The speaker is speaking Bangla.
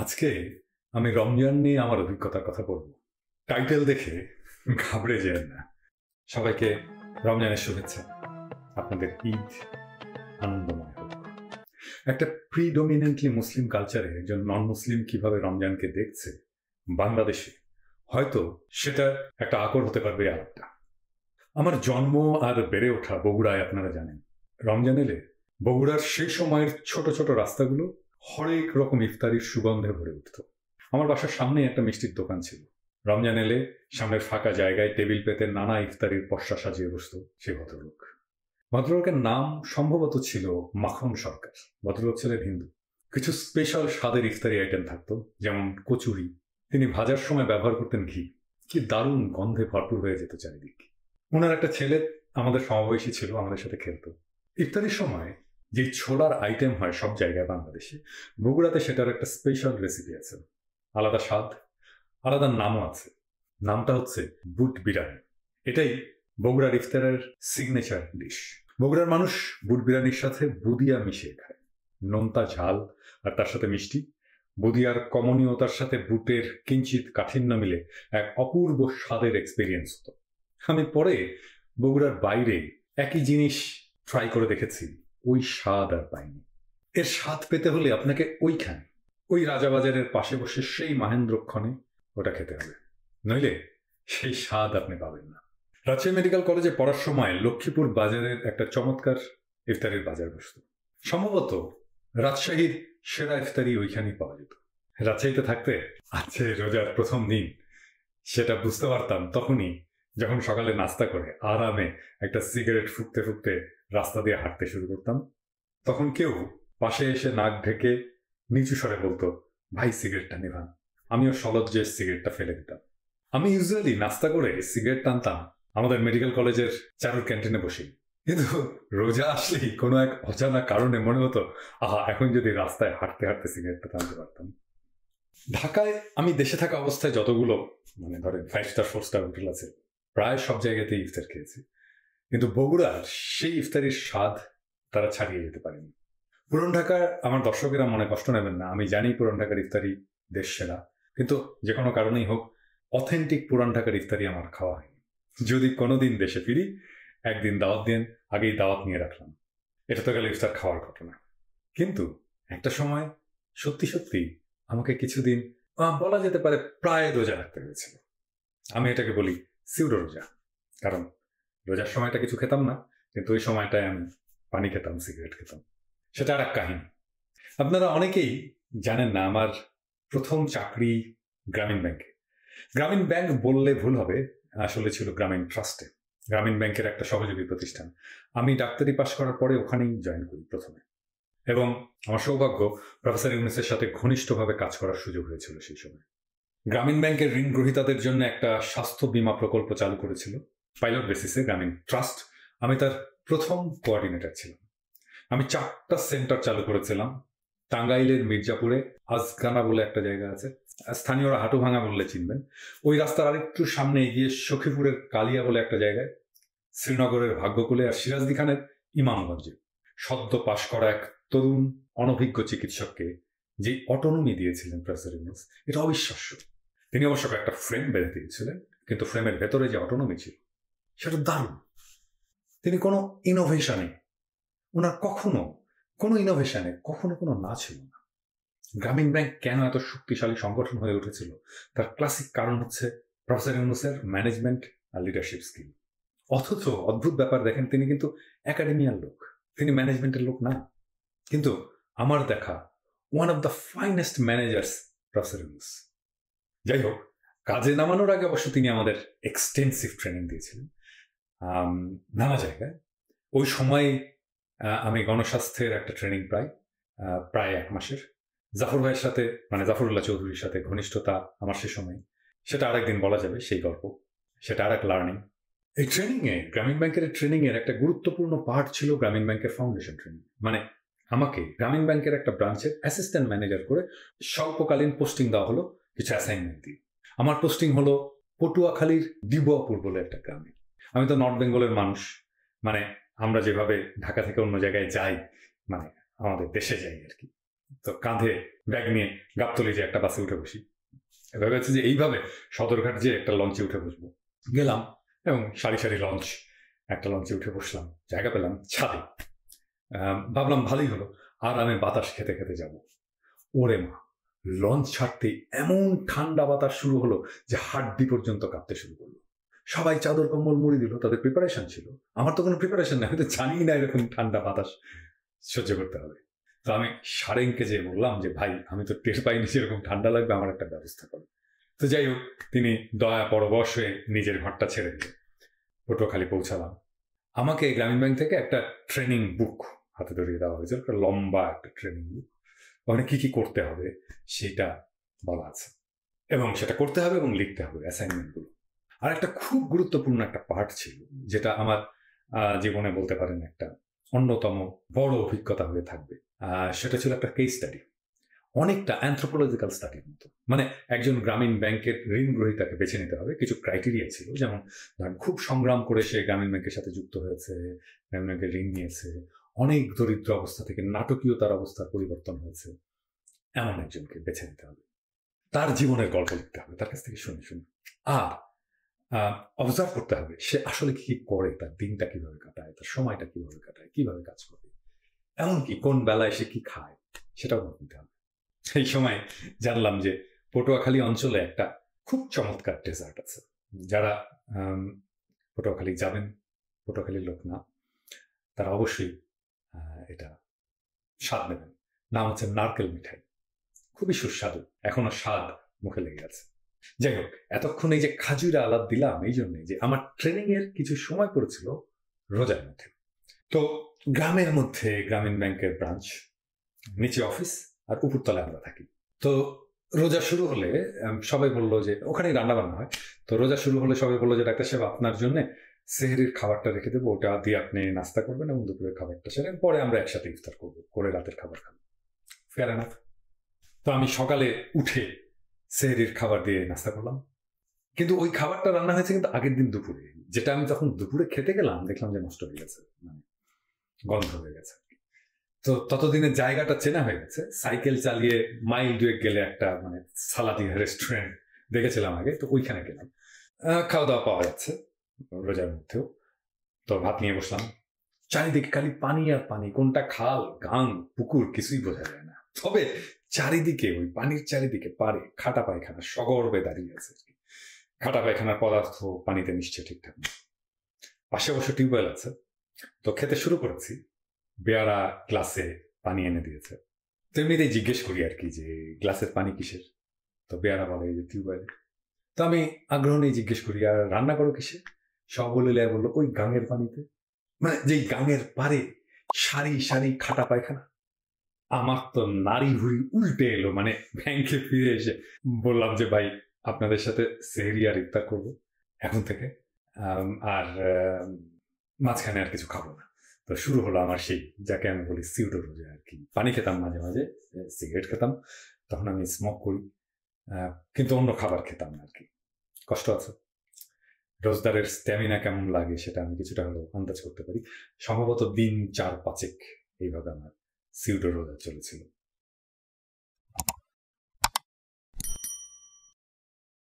আজকে আমি রমজান নিয়ে আমার অভিজ্ঞতার কথা বলবো। টাইটেল দেখে ঘাবড়ে যেন না। সবাইকে রমজানের শুভেচ্ছা। আপনাদের ঈদ আনন্দময় হোক। একটা প্রিডমিনেন্টলি মুসলিম কালচারে একজন নন মুসলিম কিভাবে রমজানকে দেখছে বাংলাদেশে, হয়তো সেটা একটা আকর হতে পারবে আরেকটা। আমার জন্ম আর বেড়ে ওঠা বগুড়ায়, আপনারা জানেন। রমজান এলে বগুড়ার সেই সময়ের ছোট ছোট রাস্তাগুলো হরেক রকম ইফতারির সুগন্ধে ভরে উঠত। আমার বাসার সামনে একটা মিষ্টির দোকান ছিল। রমজান এলে সামনের ফাঁকা জায়গায় টেবিল পেতে নানা ইফতারির পসরা সাজিয়ে বসত সেই ভদ্রলোক। ভদ্রলোকের নাম সম্ভবত ছিল মাখন সরকার। ভদ্রলোক ছিলেন হিন্দু। কিছু স্পেশাল স্বাদের ইফতারি আইটেম থাকতো, যেমন কচুরি। তিনি ভাজার সময় ব্যবহার করতেন ঘি। কি দারুণ গন্ধে ভরপুর হয়ে যেত চারিদিক। ওনার একটা ছেলে আমাদের সমবয়সী ছিল, আমাদের সাথে খেলতো। ইফতারির সময় যে ছোলার আইটেম হয় সব জায়গায় বাংলাদেশে, বগুড়াতে সেটার একটা স্পেশাল রেসিপি আছে। আলাদা স্বাদ, আলাদা নামও আছে। নামটা হচ্ছে বুট বিরিয়ানি। এটাই বগুড়ার ইফতারের সিগনেচার ডিশ। বগুড়ার মানুষ বুট বিরিয়ানির সাথে বুদিয়া মিশিয়ে খায়। নোনতা ঝাল আর তার সাথে মিষ্টি। বুদিয়ার কমনীয়তার সাথে বুটের কিঞ্চিত কাঠিন্য মিলে এক অপূর্ব স্বাদের এক্সপিরিয়েন্স হতো। আমি পরে বগুড়ার বাইরে একই জিনিস ট্রাই করে দেখেছি, ওই স্বাদ আর পাইনি। এর স্বাদ পেতে হলে আপনাকে ওইখানে, ওই রাজাবাজারের পাশে বসে সেই মাহেন্দ্রক্ষণে ওটা খেতে হবে, নইলে সেই স্বাদ আপনি পাবেন না। রাজশাহী মেডিকেল কলেজে পড়ার সময় লক্ষ্মীপুর বাজারের একটা চমৎকার ইফতারির বাজার বসত। সম্ভবত রাজশাহীর সেরা ইফতারি ওইখানেই পাওয়া যেত। রাজশাহীতে থাকতে আজকে রোজার প্রথম দিন সেটা বুঝতে পারতাম তখনই, যখন সকালে নাস্তা করে আরামে একটা সিগারেট ফুঁকতে ফুঁকতে রাস্তা দিয়ে হাঁটতে শুরু করতাম। তখন কেউ পাশে এসে নাক ঢেকে নিচু স্বরে বলতো, ভাই সিগারেটটা নেভান। আমিও সলজ্জে সিগারেটটা ফেলে দিতাম। আমি ইউজুয়ালি নাস্তা করে সিগারেট টানতাম আমাদের মেডিকেল কলেজের চারুর ক্যান্টিনে বসে। কিন্তু রোজা আসলেই কোনো এক অজানা কারণে মনে হতো, আহা, এখন যদি রাস্তায় হাঁটতে হাঁটতে সিগারেটটা টানতে পারতাম। ঢাকায় আমি দেশে থাকা অবস্থায় যতগুলো ধরেন 5 স্টার 4 স্টার হোটেল আছে, প্রায় সব জায়গাতেই ইফতার খেয়েছি। কিন্তু বগুড়ার সেই ইফতারির স্বাদ তারা ছাড়িয়ে যেতে পারেনি। পুরান ঢাকার আমার দর্শকেরা মনে কষ্ট নেবেন না, আমি জানি পুরান ঢাকার ইফতারি দেশ সেরা, কিন্তু যে কোনো কারণেই হোক অথেন্টিক পুরান ঢাকার ইফতারি আমার খাওয়া হয়নি। যদি কোনোদিন দেশে ফিরি, একদিন দাওয়াত দিন, আগেই দাওয়াত নিয়ে রাখলাম। এটা তো গেল ইফতার খাওয়ার ঘটনা। কিন্তু একটা সময় সত্যি সত্যি আমাকে কিছুদিন বলা যেতে পারে প্রায় রোজা রাখতে হয়েছিল। আমি এটাকে বলি সিউডো রোজা, কারণ রোজার সময়টা কিছু খেতাম না, কিন্তু ওই সময়টায় আমি পানি খেতাম, সিগারেট খেতাম। সেটা আর এক কাহিনী। আপনারা অনেকেই জানেন না, আমার প্রথম চাকরি গ্রামীণ ব্যাংকে। গ্রামীণ ব্যাংক বললে ভুল হবে, আসলে ছিল গ্রামীণ ট্রাস্টে। গ্রামীণ ব্যাংকের একটা সহযোগী প্রতিষ্ঠান। আমি ডাক্তারি পাশ করার পরে ওখানেই জয়েন করি প্রথমে, এবং আমার সৌভাগ্য প্রফেসর ইউনুসের সাথে ঘনিষ্ঠভাবে কাজ করার সুযোগ হয়েছিল সেই সময়। গ্রামীণ ব্যাংকের ঋণ গ্রহীতাদের জন্য একটা স্বাস্থ্য বীমা প্রকল্প চালু করেছিল পাইলট বেসিসে গ্রামীণ ট্রাস্ট। আমি তার প্রথম কোঅর্ডিনেটর ছিলাম। আমি 4টা সেন্টার চালু করেছিলাম। টাঙ্গাইলের মির্জাপুরে আজগানা বলে একটা জায়গা আছে, স্থানীয়রা হাঁটু ভাঙা বললে চিনবেন। ওই রাস্তার আরেকটু সামনে এগিয়ে সখীপুরের কালিয়া বলে একটা জায়গায়, শ্রীনগরের ভাগ্যকুলে, আর সিরাজদি খানের ইমামগঞ্জে। সদ্য পাশ করা এক তরুণ অনভিজ্ঞ চিকিৎসককে যে অটোনমি দিয়েছিলেন প্রফেসর ইউনুস, এটা অবিশ্বাস্য। তিনি অবশ্য একটা ফ্রেম বেঁধে দিয়েছিলেন, কিন্তু ফ্রেমের ভেতরে যে অটোনমি ছিল সেটা দারুণ। তিনি কোনো ইনোভেশনে, ওনার কখনো কোনো ইনোভেশনে কখনো কোনো না ছিল না। গ্রামীণ ব্যাংক কেন এত শক্তিশালী সংগঠন হয়ে উঠেছিল, তার ক্লাসিক কারণ হচ্ছে প্রফেসর ইউনুসের ম্যানেজমেন্ট আর লিডারশিপ স্কিল। অথচ অদ্ভুত ব্যাপার দেখেন, তিনি কিন্তু একাডেমিয়ার লোক, তিনি ম্যানেজমেন্টের লোক না। কিন্তু আমার দেখা one of the finest managers professor Yunus. যাই হোক, কাজে নামানোর আগে অবশ্য তিনি আমাদের এক্সটেন্সিভ ট্রেনিং দিয়েছিলেন নানা জায়গায়। ওই সময় আমি গণস্বাস্থ্যের একটা ট্রেনিং প্রায় 1 মাসের। জাফর ভাইয়ের সাথে, জাফরুল্লাহ চৌধুরীর সাথে ঘনিষ্ঠতা আমার সে সময়, সেটা আরেকদিন বলা যাবে, সেই গল্প, সেটা আর এক লার্নিং। এই ট্রেনিংয়ে, গ্রামীণ ব্যাংকের ট্রেনিংয়ের একটা গুরুত্বপূর্ণ পার্ট ছিল গ্রামীণ ব্যাংকের ফাউন্ডেশন ট্রেনিং। আমাকে গ্রামীণ ব্যাংকের একটা ব্রাঞ্চের অ্যাসিস্ট্যান্ট ম্যানেজার করে স্বল্পকালীন পোস্টিং দেওয়া হলো কিছু অ্যাসাইনমেন্ট দিয়ে। আমার পোস্টিং হলো পটুয়াখালীর দিবপুর বলে একটা গ্রামে। আমি তো নর্থ বেঙ্গলের মানুষ, আমরা যেভাবে ঢাকা থেকে অন্য জায়গায় যাই, আমাদের দেশে যাই আর কি। তো কাঁধে ব্যাগ নিয়ে গাবতলী যে একটা বাসে উঠে বসি, এবার হচ্ছে যে এইভাবে সদরঘাট যে একটা লঞ্চে উঠে বসবো। গেলাম এবং সারি সারি লঞ্চ, একটা লঞ্চে উঠে বসলাম, জায়গা পেলাম ছাদে। ভাবলাম ভালোই হলো, আর আমি বাতাস খেতে খেতে যাব। ওরে মা, লঞ্চ ছাড়তে এমন ঠান্ডা বাতাস শুরু হলো যে হাড্ডি পর্যন্ত কাঁপতে শুরু করলো। সবাই চাদর কম্বল মুড়ি দিল, তাদের প্রিপারেশন ছিল। আমার তো কোনো প্রিপারেশন নাই, আমি তো জানি না এরকম ঠান্ডা বাতাস সহ্য করতে হবে। তো আমি সারেংকে যে বললাম যে ভাই, আমি তো টের পাইনি সেরকম ঠান্ডা লাগবে, আমার একটা ব্যবস্থা করো। তো যাই হোক, তিনি দয়া পরবশ হয়ে নিজের ঘরটা ছেড়ে দিলে। পটুয়াখালী পৌঁছালাম। আমাকে গ্রামীণ ব্যাংক থেকে একটা ট্রেনিং বুক হাতে ধরিয়ে দেওয়া হয়েছিল, একটা লম্বা একটা ট্রেনিং বুক। ওখানে কি কি করতে হবে সেটা বলা আছে, এবং সেটা করতে হবে এবং লিখতে হবে অ্যাসাইনমেন্টগুলো। আর একটা খুব গুরুত্বপূর্ণ একটা পার্ট ছিল, যেটা আমার জীবনে বলতে পারেন একটা অন্যতম বড় অভিজ্ঞতা হয়ে থাকবে। সেটা ছিল একটা কেস স্টাডি, অনেকটা অ্যানথ্রোপোলজিক্যাল স্টাডির মতো। মানে একজন গ্রামীণ ব্যাংকের ঋণ গ্রহীতাকে বেছে নিতে হবে, কিছু ক্রাইটেরিয়া ছিল, যেমন খুব সংগ্রাম করে সে গ্রামীণ ব্যাংকের সাথে যুক্ত হয়েছে, গ্রামীণ ব্যাংকের ঋণ নিয়েছে, অনেক দরিদ্র অবস্থা থেকে নাটকীয়তার অবস্থার পরিবর্তন হয়েছে, এমন একজনকে বেছে নিতে হবে। তার জীবনের গল্প লিখতে হবে, তার কাছ থেকে শুনে শুনে। আর অবজার্ভ করতে হবে সে আসলে কি করে, তার দিনটা কিভাবে কাটায়, তার সময়টা কিভাবে কাটায়, কিভাবে কাজ করে, এমনকি কোন বেলায় সে কি খায়, সেটাও নিতে হবে। সেই সময় জানলাম যে পটুয়াখালী অঞ্চলে একটা খুব চমৎকার ডেজার্ট আছে। যারা পটুয়াখালী যাবেন, পটুয়াখালীর লোক না, তারা অবশ্যই এটা স্বাদ নেবেন। নাম হচ্ছে নারকেল মিঠাই, খুবই সুস্বাদু, এখনো স্বাদ মুখে লেগে আছে। যাই হোক, এতক্ষণ এই যে খাজুরা আলাপ দিলাম এই জন্যে যে আমার ট্রেনিং এর কিছু সময় পড়েছিল রোজার মধ্যে। তো গ্রামের মধ্যে গ্রামীণ ব্যাংকের ব্রাঞ্চ, নিচে অফিস, আর উপরতলায় আমরা থাকি। তো রোজা শুরু হলে সবাই বললো যে, ওখানেই রান্না বান্না হয়, তো রোজা শুরু হলে সবাই বললো যে ডাক্তার সাহেব, আপনার জন্য সেহরির খাবারটা রেখে দেবো, ওটা দিয়ে আপনি নাস্তা করবেন এবং দুপুরের খাবারটা সেরেন, পরে আমরা একসাথে ইফতার করবো, করে রাতের খাবার খাবো। Fair enough. তো আমি সকালে উঠে সেহরির খাবার দিয়ে নাস্তা করলাম, কিন্তু ওই খাবারটা রান্না হয়েছে কিন্তু আগের দিন দুপুরে, যেটা আমি যখন দুপুরে খেতে গেলাম দেখলাম যে নষ্ট হয়ে গেছে, মানে গন্ধ হয়ে গেছে। তো ততদিনে জায়গাটা চেনা হয়ে গেছে, সাইকেল চালিয়ে মাইল 2 গেলে একটা মানে সালাদিয়া রেস্টুরেন্ট দেখেছিলাম আগে, তো ওইখানে গেলাম। খাওয়া দাওয়া পাওয়া যাচ্ছে রোজার মধ্যেও। তো ভাত নিয়ে বসলাম, চারিদিকে খালি পানি আর পানি, কোনটা খাল, গাং, পুকুর কিছুই বোঝা যায় না। তবে চারিদিকে ওই পানির চারিদিকে পারে খাটা পায়খানা সগর্বে দাঁড়িয়ে আছে। খাটা পায়খানার পদার্থ পানিতে মিশছে ঠিকঠাক। পাশে অবশ্য টিউবওয়েল আছে। তো খেতে শুরু করেছি, বেয়ারা গ্লাসে পানি এনে দিয়েছে। তো এমনিতেই জিজ্ঞেস করি আর কি যে গ্লাসের পানি কিসের, তো বেয়ারা বলে যে টিউবওয়েলের। তো আমি আগ্রহ নিয়ে জিজ্ঞেস করি, আর রান্না করো কিসে? সব বলে বললো ওই গাঙের পানিতে, মানে যেই গাঙের পারে সারি সারি খাটা পায়খানা। আমার তো নারী ভুড়ি উল্টে এলো, মানে ব্যাংকে ফিরে এসে বললাম যে ভাই, আপনাদের সাথে সেহরি আর ইফতার করবো এখন থেকে, আর মাঝখানে আর কিছু খাবো না। তো শুরু হলো আমার সেই, যাকে আমি বলি সিউডো রোজা আর কি। পানি খেতাম মাঝে মাঝে, সিগারেট খেতাম, তখন আমি স্মোক করি, কিন্তু অন্য খাবার খেতাম না আর কি। কষ্ট আছে। রোজদারের স্ট্যামিনা কেমন লাগে সেটা আমি কিছুটা হলেও আন্দাজ করতে পারি। সম্ভবত দিন 4-5 এইভাবে আমার সিউডো রোজা চলেছিল।